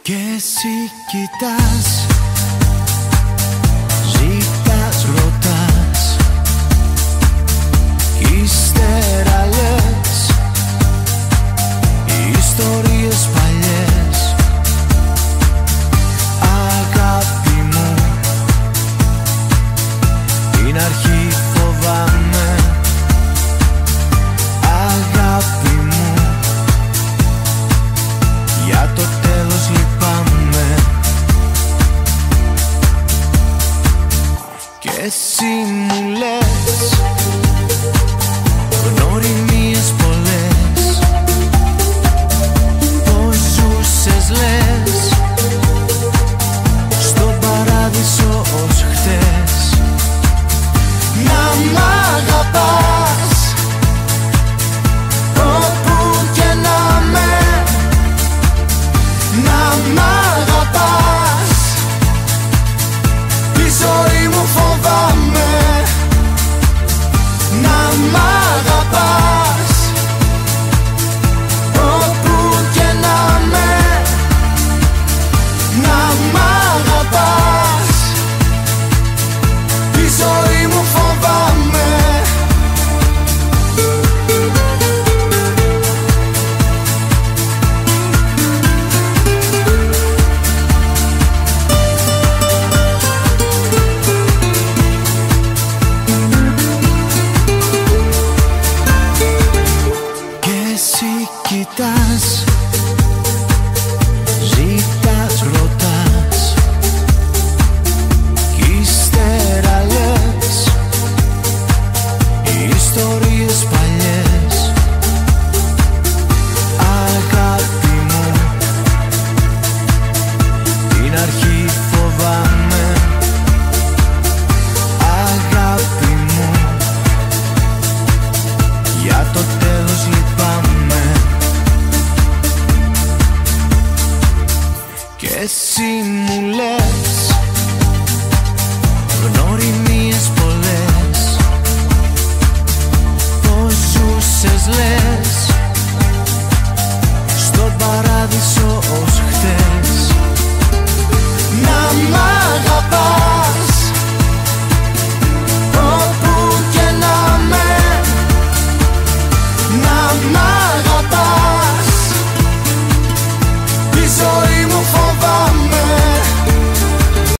Κι εσύ κοιτάς, ζητάς, ρωτάς, ύστερα λες ιστορίες παλιές. Αγάπη μου, την αρχή φοβάμαι. Αγάπη μου, για το τέλος λυπάμαι. Κι εσύ μου λες γνωριμίες πολλές, πως ζούσες λες στον παράδεισο ως χτες. Να μ' αγαπάς όπου και να με, να μ' αγαπάς, τη ζωή μου φοβάμαι. Να μ' αγαπάς όπου και να με, να μ' αγαπάς, τη ζωή μου φοβάμαι. Κοιτάς, ζητάς, ρωτάς, κι ύστερα λες ιστορίες παλιές. Αγάπη μου, την αρχή φοβάμαι. Αγάπη μου, για το τέλος λυπάμαι. Κι εσύ μου λες γνωριμίες πολλές, πως ζούσες λες